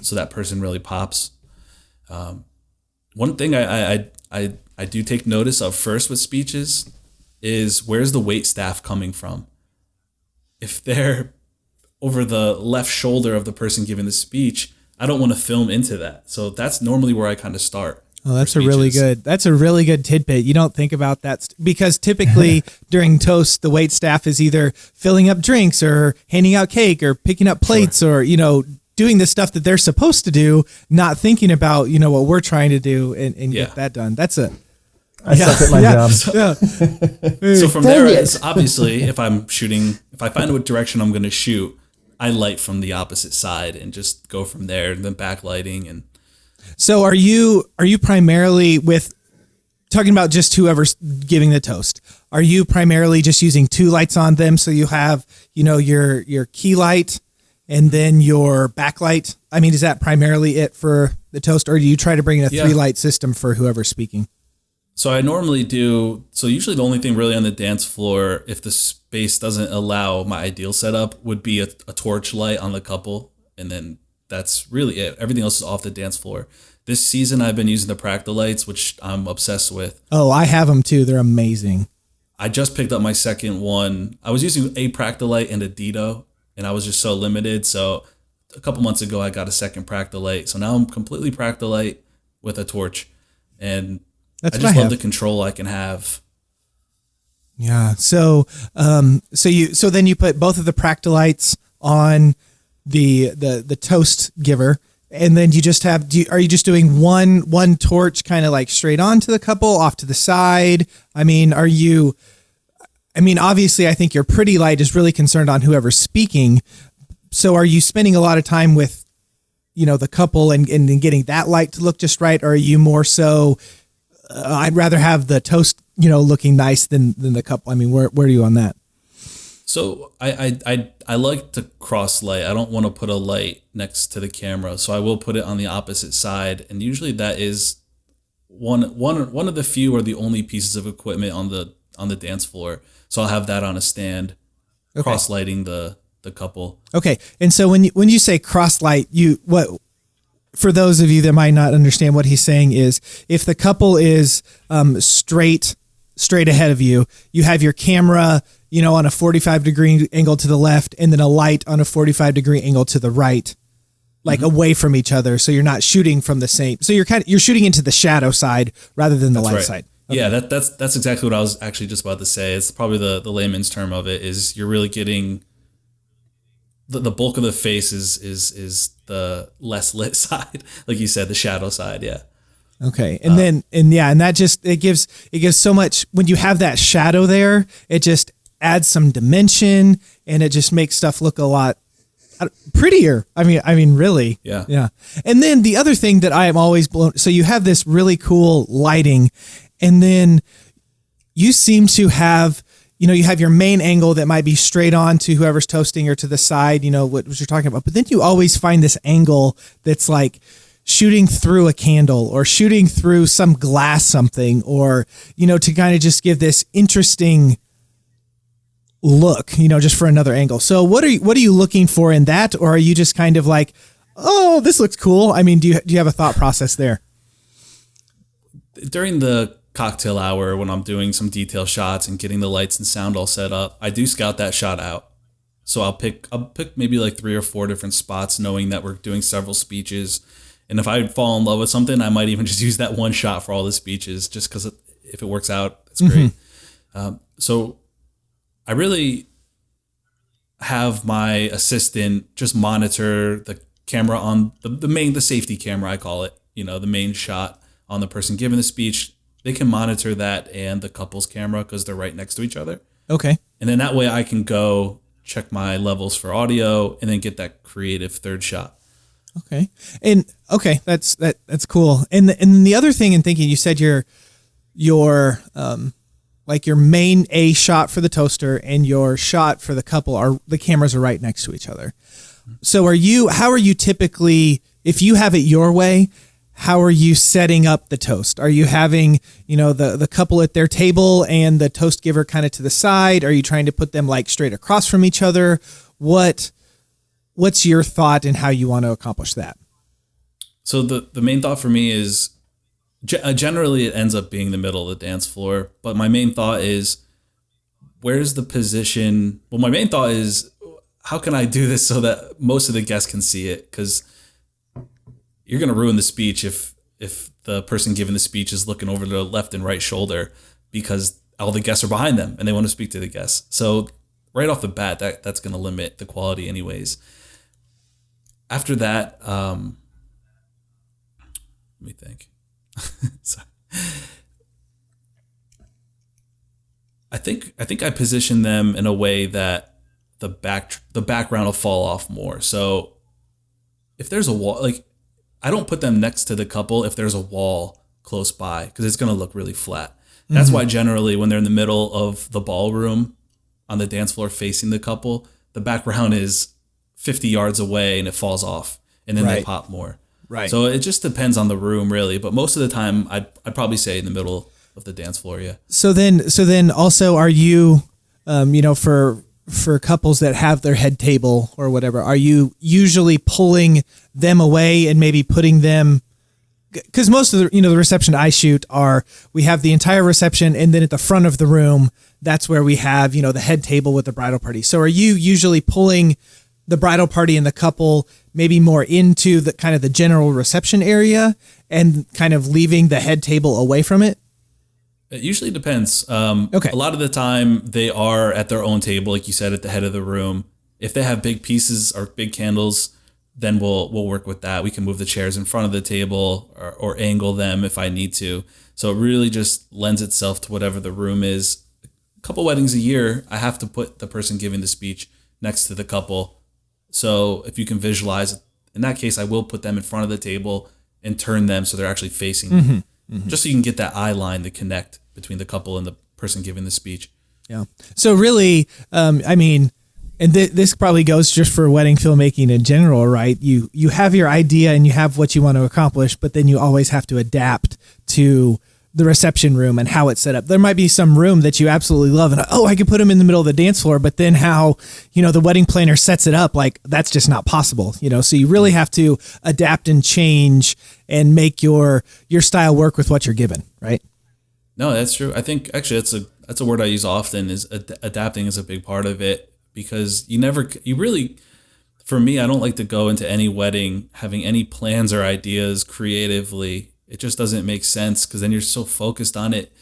[SPEAKER 3] so that person really pops. One thing I do take notice of first with speeches is, where's the wait staff coming from? If they're over the left shoulder of the person giving the speech, I don't want to film into that. So that's normally where I kind of start.
[SPEAKER 1] Oh, that's a really good tidbit. You don't think about that because typically during toast, the wait staff is either filling up drinks or handing out cake or picking up plates, or, doing the stuff that they're supposed to do, not thinking about, what we're trying to do and get that done. I suck
[SPEAKER 2] at my job.
[SPEAKER 3] So from there, it's obviously if I find what direction I'm going to shoot, I light from the opposite side and just go from there, and then backlighting. And
[SPEAKER 1] so are you primarily, with talking about just whoever's giving the toast, are you primarily just using two lights on them? So you have, your key light and then your backlight. Is that primarily it for the toast, or do you try to bring in a 3-light system for whoever's speaking?
[SPEAKER 3] So I normally do. So usually the only thing really on the dance floor, if the space doesn't allow my ideal setup, would be a torch light on the couple. And then that's really it. Everything else is off the dance floor. This season, I've been using the Practa lights, which I'm obsessed with.
[SPEAKER 1] Oh, I have them too. They're amazing.
[SPEAKER 3] I just picked up my second one. I was using a Practa light and a Dito, and I was just so limited. So a couple months ago, I got a second Practa light. So now I'm completely Practa light with a torch. And I just love the control I can have.
[SPEAKER 1] Yeah. So then you put both of the Practa lights on the toast giver, and then you just have, are you just doing one torch kind of like straight on to the couple, off to the side? Obviously I think your pretty light is really concerned on whoever's speaking. So are you spending a lot of time with, the couple and getting that light to look just right? Or are you more so, I'd rather have the toast, looking nice than the couple? Where are you on that?
[SPEAKER 3] So I like to cross light. I don't want to put a light next to the camera, so I will put it on the opposite side. And usually that is one of the few or the only pieces of equipment on the dance floor. So I'll have that on a stand, cross lighting the couple.
[SPEAKER 1] Okay. And so when you say cross light, for those of you that might not understand what he's saying is if the couple is straight ahead of you, you have your camera, on a 45-degree angle to the left and then a light on a 45-degree angle to the right, like away from each other. So you're not shooting from the same. So you're shooting into the shadow side rather than the light side. Okay.
[SPEAKER 3] Yeah, that's exactly what I was actually just about to say. It's probably the layman's term of it is you're really getting the bulk of the face is the less lit side, like you said, the shadow side. Yeah. Okay.
[SPEAKER 1] And that just, it gives so much when you have that shadow there, it just adds some dimension and it just makes stuff look a lot prettier. I mean, really.
[SPEAKER 3] Yeah.
[SPEAKER 1] Yeah. And then the other thing that I am always blown, so you have this really cool lighting and then you seem to have, you have your main angle that might be straight on to whoever's toasting or to the side, what you're talking about. But then you always find this angle that's like shooting through a candle or shooting through some glass something or, to kind of just give this interesting look, just for another angle. So what are you looking for in that? Or are you just kind of like, oh, this looks cool? I mean, do you have a thought process there?
[SPEAKER 3] During the cocktail hour when I'm doing some detail shots and getting the lights and sound all set up, I do scout that shot out. So I'll pick maybe like 3 or 4 different spots knowing that we're doing several speeches. And if I fall in love with something, I might even just use that one shot for all the speeches just because if it works out, it's great. So I really have my assistant just monitor the camera on the safety camera, I call it, the main shot on the person giving the speech. They can monitor that and the couple's camera because they're right next to each other.
[SPEAKER 1] Okay.
[SPEAKER 3] And then that way I can go check my levels for audio and then get that creative third shot.
[SPEAKER 1] Okay. And okay, that's cool. And the other thing in thinking, you said your like your main A shot for the toaster and your shot for the couple the cameras are right next to each other. So how are you typically, if you have it your way, how are you setting up the toast? Are you having, the couple at their table and the toast giver kind of to the side? Are you trying to put them like straight across from each other? What's your thought in how you want to accomplish that?
[SPEAKER 3] So the main thought for me is generally it ends up being the middle of the dance floor. But my main thought is, where's the position? Well, my main thought is, how can I do this so that most of the guests can see it? Because you're going to ruin the speech if the person giving the speech is looking over the left and right shoulder because all the guests are behind them and they want to speak to the guests. So right off the bat, that's going to limit the quality anyways. After that, let me think. Sorry. I think I position them in a way that the background will fall off more. So if there's a wall, like I don't put them next to the couple if there's a wall close by because it's going to look really flat. That's why generally when they're in the middle of the ballroom on the dance floor facing the couple, the background is 50 yards away and it falls off and then they pop more. Right. So it just depends on the room really. But most of the time I'd probably say in the middle of the dance floor. Yeah.
[SPEAKER 1] So then also are you, for couples that have their head table or whatever, are you usually pulling them away and maybe putting them, because most of the reception I shoot we have the entire reception and then at the front of the room, that's where we have, the head table with the bridal party. So are you usually pulling the bridal party and the couple maybe more into the kind of the general reception area and kind of leaving the head table away from it?
[SPEAKER 3] It usually depends. Okay. A lot of the time they are at their own table, like you said, at the head of the room. If they have big pieces or big candles, then we'll work with that. We can move the chairs in front of the table or angle them if I need to. So it really just lends itself to whatever the room is. A couple weddings a year, I have to put the person giving the speech next to the couple. So if you can visualize, in that case, I will put them in front of the table and turn them so they're actually facing just so you can get that eye line to connect between the couple and the person giving the speech.
[SPEAKER 1] Yeah. So really, and this probably goes just for wedding filmmaking in general, right? You have your idea and you have what you want to accomplish, but then you always have to adapt to the reception room and how it's set up. There might be some room that you absolutely love and, I could put them in the middle of the dance floor, but then how, the wedding planner sets it up, like that's just not possible, so you really have to adapt and change and make your style work with what you're given. Right.
[SPEAKER 3] No, that's true. I think actually that's a word I use often is adapting is a big part of it, because for me, I don't like to go into any wedding having any plans or ideas creatively. It just doesn't make sense, because then you're so focused on it,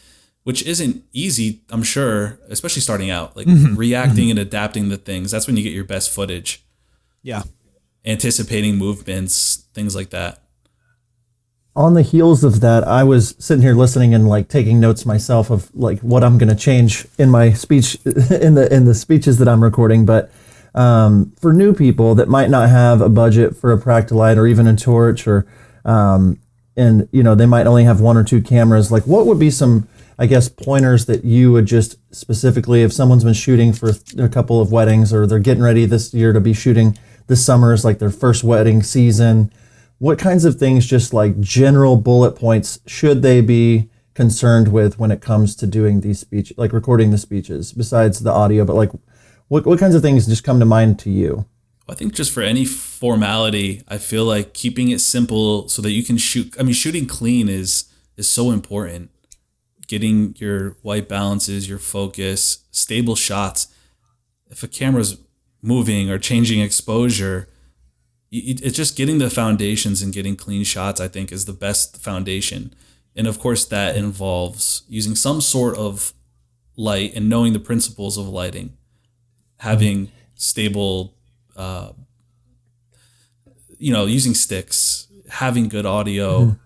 [SPEAKER 3] which isn't easy, I'm sure, especially starting out, like reacting and adapting to things. That's when you get your best footage.
[SPEAKER 1] Yeah.
[SPEAKER 3] Anticipating movements, things like that.
[SPEAKER 2] On the heels of that, I was sitting here listening and like taking notes myself of like what I'm going to change in my speech, in the speeches that I'm recording. But for new people that might not have a budget for a Practilite or even a torch, or and they might only have one or two cameras, like what would be some, I guess, pointers that you would just specifically, if someone's been shooting for a couple of weddings, or they're getting ready this year to be shooting this summer is like their first wedding season, what kinds of things, just like general bullet points, should they be concerned with when it comes to doing these speech, like recording the speeches, besides the audio, but like what kinds of things just come to mind to you?
[SPEAKER 3] I think just for any formality, I feel like keeping it simple so that you can shoot. I mean, shooting clean is so important. Getting your white balances, your focus, stable shots. If a camera's moving or changing exposure, it's just getting the foundations and getting clean shots, I think, is the best foundation. And of course, that involves using some sort of light and knowing the principles of lighting, having stable, using sticks, having good audio,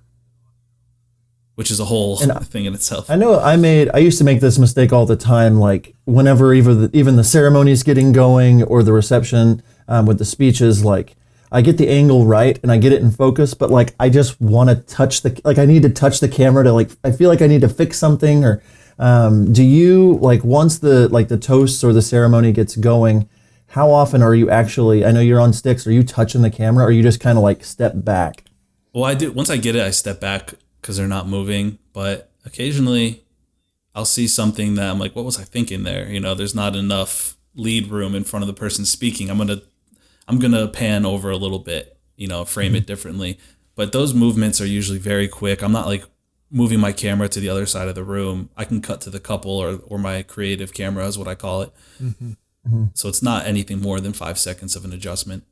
[SPEAKER 3] which is a whole thing in itself.
[SPEAKER 2] I know I used to make this mistake all the time, like whenever even the ceremony's getting going or the reception with the speeches, like I get the angle right and I get it in focus, but like I just want to touch I need to touch the camera to, like, I feel like I need to fix something. Or do you, like, once the toasts or the ceremony gets going, how often are you actually, I know you're on sticks, are you touching the camera, or you just kind of like step back?
[SPEAKER 3] Well, I do. Once I get it, I step back because they're not moving, but occasionally I'll see something that I'm like, what was I thinking there? There's not enough lead room in front of the person speaking. I'm going to pan over a little bit, frame it differently. But those movements are usually very quick. I'm not like moving my camera to the other side of the room. I can cut to the couple or my creative camera is what I call it. So it's not anything more than 5 seconds of an adjustment.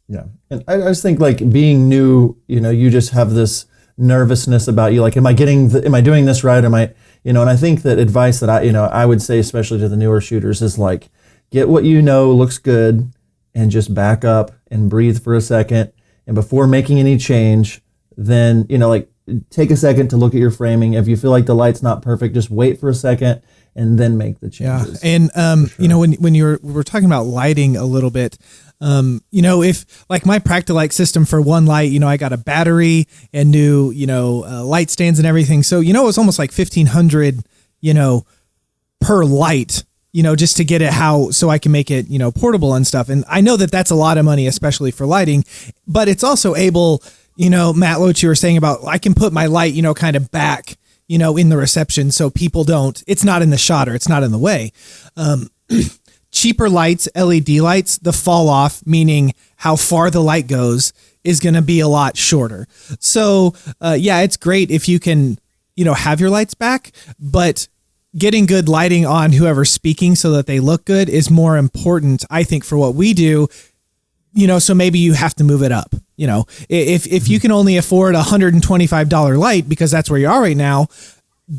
[SPEAKER 2] Yeah. And I just think, like, being new, you just have this nervousness about you. Like, am I doing this right? Am I, and I think that advice that I would say, especially to the newer shooters, is like, get what looks good, and just back up and breathe for a second. And before making any change, then, like, take a second to look at your framing. If you feel like the light's not perfect, just wait for a second and then make the changes.
[SPEAKER 1] Yeah. And, sure. When we're talking about lighting a little bit, if like my Practilite system for one light, I got a battery and new, light stands and everything. So, it was almost like $1,500, per light, just to get it so I can make it, portable and stuff. And I know that that's a lot of money, especially for lighting, but it's also able, Matt, what you were saying about, I can put my light, kind of back, in the reception. So people it's not in the shot, or it's not in the way. Cheaper lights, LED lights, the fall off, meaning how far the light goes, is going to be a lot shorter. So, it's great if you can, have your lights back, but getting good lighting on whoever's speaking so that they look good is more important, I think, for what we do. So maybe you have to move it up. If you can only afford $125 light because that's where you are right now,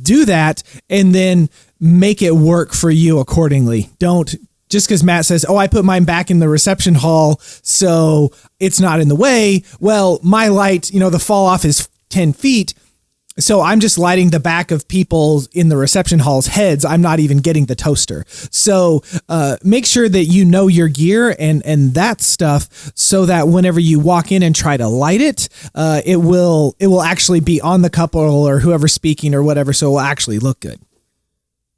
[SPEAKER 1] do that and then make it work for you accordingly. Don't just because Matt says, I put mine back in the reception hall so it's not in the way. Well, my light, the fall off is 10 feet. So I'm just lighting the back of people in the reception hall's heads. I'm not even getting the toaster. So make sure that you know your gear and that stuff, so that whenever you walk in and try to light it, it will actually be on the couple or whoever's speaking or whatever. So it will actually look good.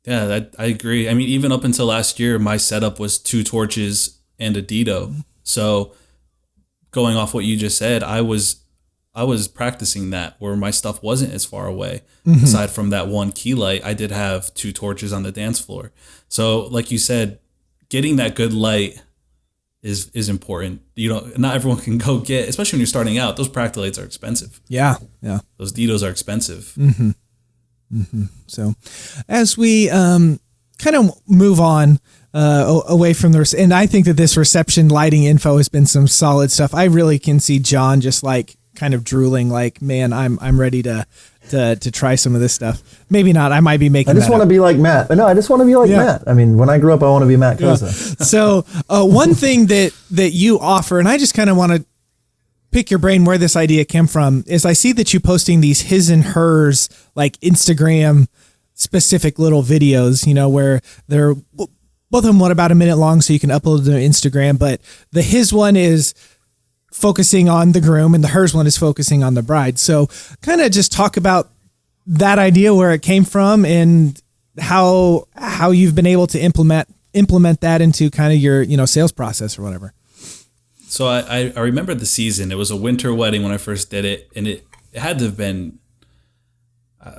[SPEAKER 3] Yeah, I agree. I mean, even up until last year, my setup was 2 torches and a Dito. So going off what you just said, I I was practicing that where my stuff wasn't as far away. Aside from that one key light, I did have 2 torches on the dance floor. So like you said, getting that good light is important. Not everyone can go get, especially when you're starting out, those Practilights are expensive.
[SPEAKER 1] Yeah.
[SPEAKER 3] Those Ditos are expensive.
[SPEAKER 1] So as we kind of move on away from and I think that this reception lighting info has been some solid stuff. I really can see John just like kind of drooling, like, man, I'm ready to try some of this stuff. Maybe not. I might be making.
[SPEAKER 2] I just want to be like Matt. No, I just want to be like Matt. I mean, when I grow up, I want to be Matt Koza.
[SPEAKER 1] So one thing that you offer, and I just kind of want to pick your brain where this idea came from, is I see that you posting these his and hers like Instagram specific little videos, where they're both of them about a minute long, so you can upload them to Instagram. But the his one is focusing on the groom and the hers one is focusing on the bride. So kind of just talk about that idea, where it came from, and how you've been able to implement that into kind of your sales process or whatever.
[SPEAKER 3] So I remember the season. It was a winter wedding when I first did it, and it had to have been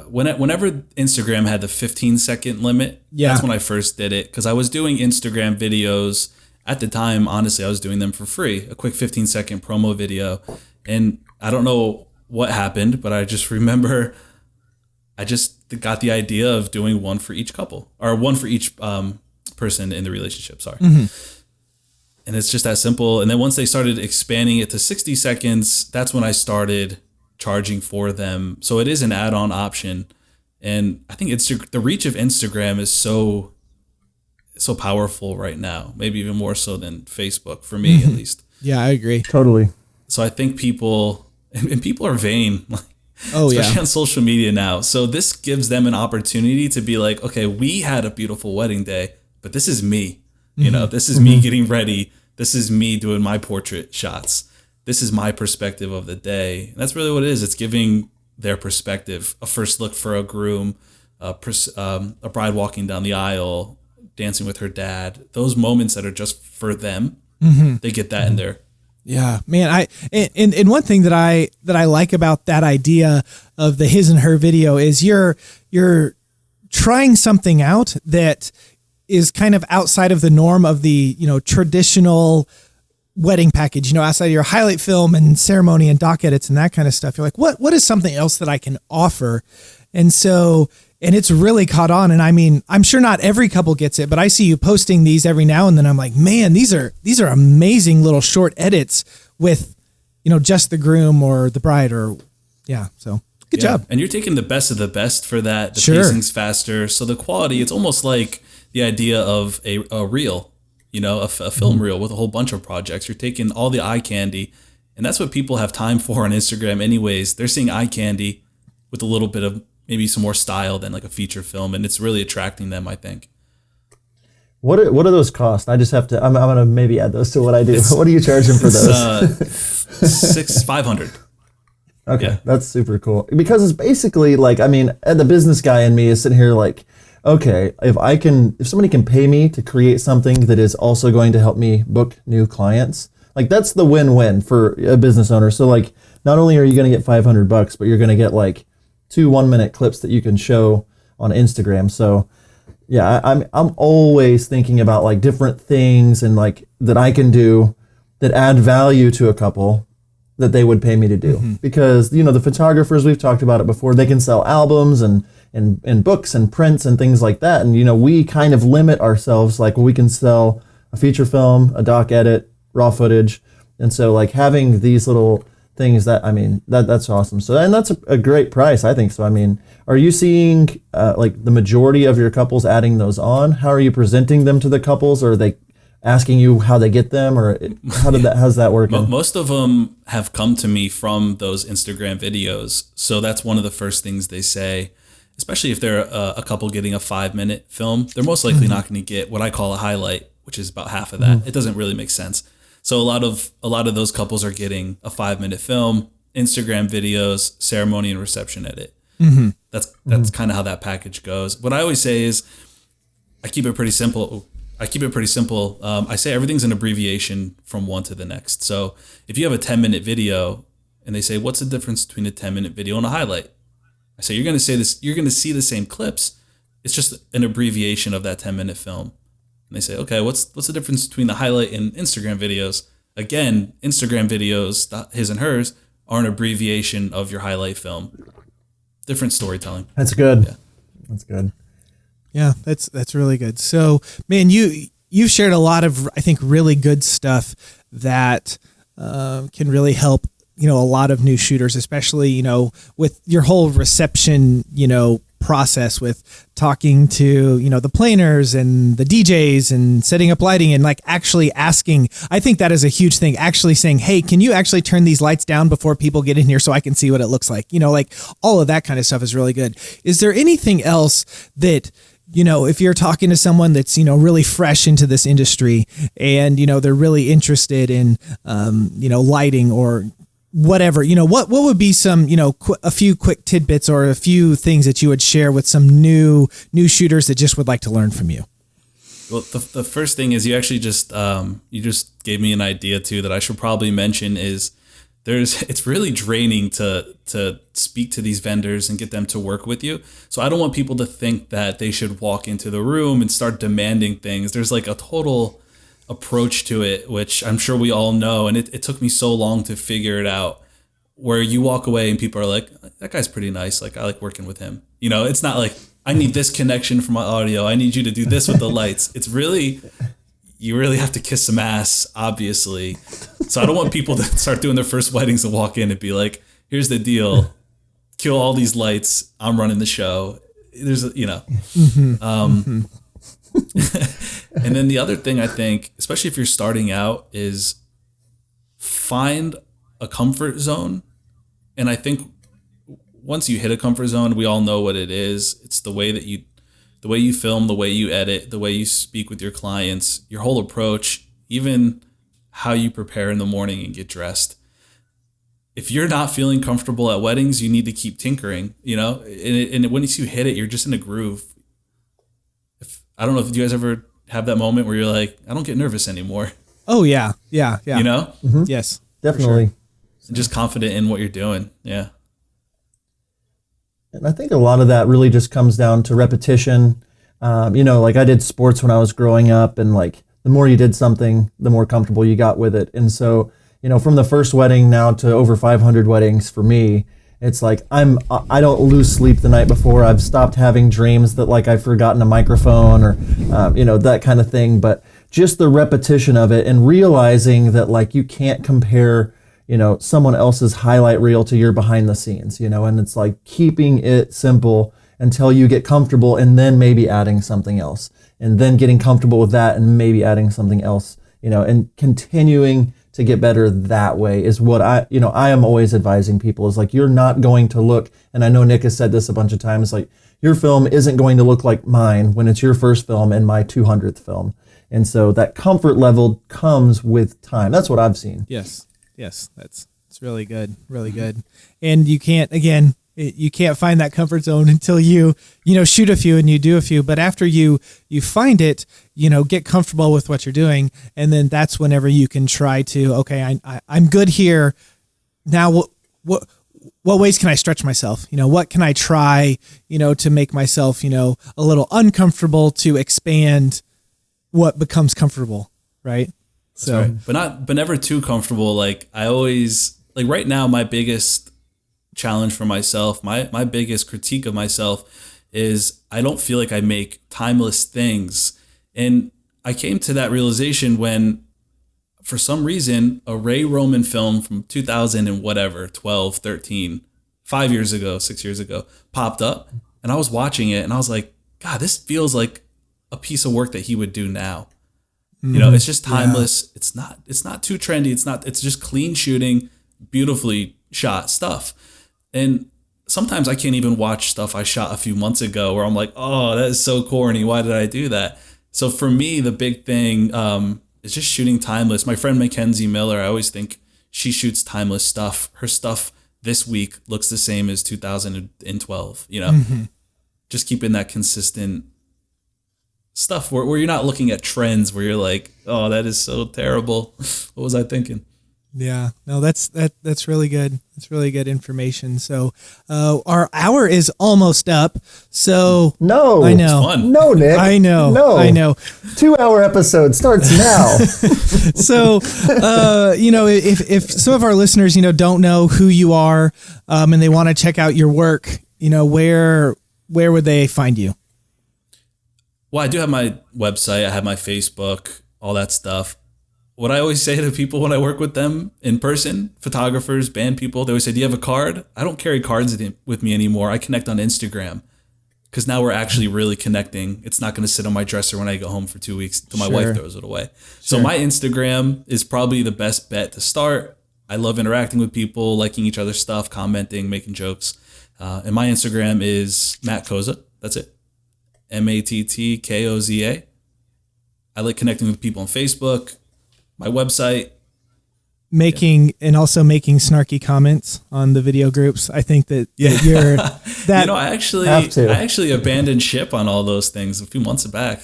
[SPEAKER 3] whenever Instagram had the 15-second limit.
[SPEAKER 1] Yeah.
[SPEAKER 3] That's when I first did it, because I was doing Instagram videos at the time. Honestly, I was doing them for free, a quick 15-second promo video, and I don't know what happened, but I just remember I just got the idea of doing one for each couple, or one for each person in the relationship. Sorry. And it's just that simple. And then once they started expanding it to 60 seconds, that's when I started charging for them. So it is an add-on option. And I think the reach of Instagram is so powerful right now, maybe even more so than Facebook, for me at least.
[SPEAKER 1] Yeah, I agree.
[SPEAKER 2] Totally.
[SPEAKER 3] So I think people are vain,
[SPEAKER 1] especially
[SPEAKER 3] on social media now. So this gives them an opportunity to be like, okay, we had a beautiful wedding day, but this is me. This is me getting ready. This is me doing my portrait shots. This is my perspective of the day. And that's really what it is. It's giving their perspective, a first look for a groom, a bride walking down the aisle, dancing with her dad. Those moments that are just for them, they get that in there.
[SPEAKER 1] Yeah, man. And one thing that I like about that idea of the his and her video is you're trying something out that is kind of outside of the norm of the, traditional wedding package, outside of your highlight film and ceremony and doc edits and that kind of stuff. You're like, what is something else that I can offer? And so, and it's really caught on. And I mean, I'm sure not every couple gets it, but I see you posting these every now and then. I'm like, man, these are amazing little short edits with, just the groom or the bride so good job.
[SPEAKER 3] And you're taking the best of the best for that. The
[SPEAKER 1] Sure.
[SPEAKER 3] pacing's faster. So the quality, it's almost like the idea of a reel, a film reel with a whole bunch of projects. You're taking all the eye candy, and that's what people have time for on Instagram anyways. They're seeing eye candy with a little bit of maybe some more style than like a feature film, and it's really attracting them, I think.
[SPEAKER 2] What do those cost? I just have to, I'm going to maybe add those to what I do. What are you charging for those?
[SPEAKER 3] $500.
[SPEAKER 2] Okay,
[SPEAKER 3] Yeah.
[SPEAKER 2] That's super cool. Because it's basically like, I mean, the business guy in me is sitting here like, okay, if somebody can pay me to create something that is also going to help me book new clients, like that's the win-win for a business owner. So like, not only are you going to get $500, but you're going to get like 2 1-minute clips that you can show on Instagram. So yeah, I'm always thinking about like different things and like that I can do that add value to a couple that they would pay me to do. Because, the photographers, we've talked about it before, they can sell albums and books and prints and things like that. And, we kind of limit ourselves, like we can sell a feature film, a doc edit, raw footage. And so like having these little things that's awesome. So, and that's a great price, I think. So, I mean, are you seeing like the majority of your couples adding those on? How are you presenting them to the couples? Or are they asking you how they get them, or how's that working?
[SPEAKER 3] Most of them have come to me from those Instagram videos. So that's one of the first things they say, especially if they're a couple getting a 5-minute film. They're most likely not going to get what I call a highlight, which is about half of that. It doesn't really make sense. So a lot of those couples are getting a 5-minute film, Instagram videos, ceremony and reception edit. That's kind of how that package goes. What I always say is I keep it pretty simple. I say everything's an abbreviation from one to the next. So if you have a 10-minute video and they say, what's the difference between a 10-minute video and a highlight? I say, you're going to see the same clips. It's just an abbreviation of that 10-minute film. And they say, okay, what's the difference between the highlight and Instagram videos? Again, Instagram videos, his and hers, are an abbreviation of your highlight film. Different storytelling.
[SPEAKER 2] That's good.
[SPEAKER 3] Yeah.
[SPEAKER 2] That's good.
[SPEAKER 1] Yeah, that's really good. So, man, you've shared a lot of, I think, really good stuff that can really help, a lot of new shooters, especially, with your whole reception, process with talking to, the planers and the DJs and setting up lighting and like actually asking. I think that is a huge thing, actually saying, hey, can you actually turn these lights down before people get in here so I can see what it looks like? Like all of that kind of stuff is really good. Is there anything else that, if you're talking to someone that's, really fresh into this industry and, they're really interested in, lighting or whatever, what would be some, a few quick tidbits or a few things that you would share with some new shooters that just would like to learn from you?
[SPEAKER 3] Well, the first thing is you actually just gave me an idea too that I should probably mention is it's really draining to speak to these vendors and get them to work with you. So I don't want people to think that they should walk into the room and start demanding things. There's like a total approach to it, which I'm sure we all know. And it took me so long to figure it out, where you walk away and people are like, that guy's pretty nice. Like, I like working with him. It's not like, I need this connection for my audio. I need you to do this with the lights. It's really, you really have to kiss some ass, obviously. So I don't want people to start doing their first weddings and walk in and be like, here's the deal. Kill all these lights. I'm running the show. There's, and then the other thing I think, especially if you're starting out, is find a comfort zone. And I think once you hit a comfort zone, we all know what it is. It's the way you film, the way you edit, the way you speak with your clients, your whole approach, even how you prepare in the morning and get dressed. If you're not feeling comfortable at weddings, you need to keep tinkering, and once you hit it, you're just in a groove. I don't know if you guys ever have that moment where you're like, I don't get nervous anymore.
[SPEAKER 1] Oh yeah.
[SPEAKER 2] Mm-hmm.
[SPEAKER 1] Yes,
[SPEAKER 2] definitely.
[SPEAKER 3] Sure. Just confident in what you're doing. Yeah.
[SPEAKER 2] And I think a lot of that really just comes down to repetition. Like I did sports when I was growing up, and like the more you did something, the more comfortable you got with it. And so, from the first wedding now to over 500 weddings for me, it's like I don't lose sleep the night before. I've stopped having dreams that like I've forgotten a microphone or, that kind of thing. But just the repetition of it and realizing that like you can't compare, someone else's highlight reel to your behind the scenes, and it's like keeping it simple until you get comfortable and then maybe adding something else and then getting comfortable with that and maybe adding something else, and continuing to get better that way is what I am always advising people is like, you're not going to look, and I know Nick has said this a bunch of times, like your film isn't going to look like mine when it's your first film and my 200th film. And so that comfort level comes with time. That's what I've seen.
[SPEAKER 1] Yes. It's really good. Really good. And you can't find that comfort zone until you shoot a few and you do a few. But after you find it, get comfortable with what you're doing. And then that's whenever you can try to, okay, I'm good here. Now, what ways can I stretch myself? What can I try, to make myself, a little uncomfortable to expand what becomes comfortable. Right. So,
[SPEAKER 3] right. But never too comfortable. Like I always, like right now, my biggest challenge for myself, my biggest critique of myself is I don't feel like I make timeless things. And I came to that realization when, for some reason, a Ray Roman film from 2000 and whatever, 12, 13, 5 years ago, 6 years ago, popped up. And I was watching it and I was like, God, this feels like a piece of work that he would do now. It's just timeless. Yeah. It's not too trendy. It's just clean shooting, beautifully shot stuff. And sometimes I can't even watch stuff I shot a few months ago where I'm like, oh, that is so corny. Why did I do that? So for me, the big thing is just shooting timeless. My friend Mackenzie Miller, I always think she shoots timeless stuff. Her stuff this week looks the same as 2012, just keeping that consistent stuff where you're not looking at trends where you're like, oh, that is so terrible. What was I thinking?
[SPEAKER 1] Yeah, no, that's really good. That's really good information. So, our hour is almost up. So
[SPEAKER 2] no,
[SPEAKER 1] I know,
[SPEAKER 3] fun.
[SPEAKER 2] No, Nick,
[SPEAKER 1] I know,
[SPEAKER 2] no,
[SPEAKER 1] I know.
[SPEAKER 2] 2-hour episode starts now.
[SPEAKER 1] So, if some of our listeners, don't know who you are, and they want to check out your work, where would they find you?
[SPEAKER 3] Well, I do have my website. I have my Facebook, all that stuff. What I always say to people when I work with them in person, photographers, band people, they always say, do you have a card? I don't carry cards with me anymore. I connect on Instagram because now we're actually really connecting. It's not going to sit on my dresser when I go home for 2 weeks till my wife throws it away. So my Instagram is probably the best bet to start. I love interacting with people, liking each other's stuff, commenting, making jokes. And my Instagram is Matt Koza. That's it. MATTKOZA. I like connecting with people on Facebook. My website.
[SPEAKER 1] Making snarky comments on the video groups. I think that you're that.
[SPEAKER 3] I actually abandoned ship on all those things a few months back.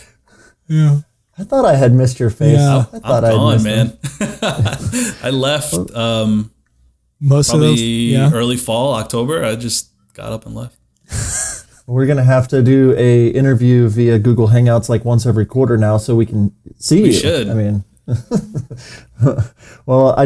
[SPEAKER 1] Yeah.
[SPEAKER 2] I thought I had missed your face.
[SPEAKER 1] Yeah.
[SPEAKER 2] I thought
[SPEAKER 3] I'm gone,
[SPEAKER 2] missed
[SPEAKER 3] man. I left
[SPEAKER 1] Most of those
[SPEAKER 3] early fall, October. I just got up and left.
[SPEAKER 2] We're going to have to do a interview via Google Hangouts like once every quarter now so we can see you.
[SPEAKER 3] We should.
[SPEAKER 2] I mean, well, I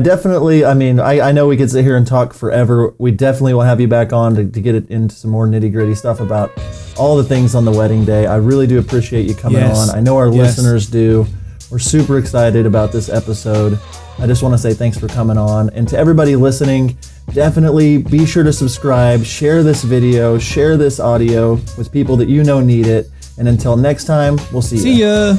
[SPEAKER 2] know we could sit here and talk forever. We definitely will have you back on to get it into some more nitty gritty stuff about all the things on the wedding day. I really do appreciate you coming on. I know our listeners do. We're super excited about this episode. I just want to say thanks for coming on. And to everybody listening, definitely be sure to subscribe, share this video, share this audio with people that you know need it. And until next time, we'll see you.
[SPEAKER 1] See ya.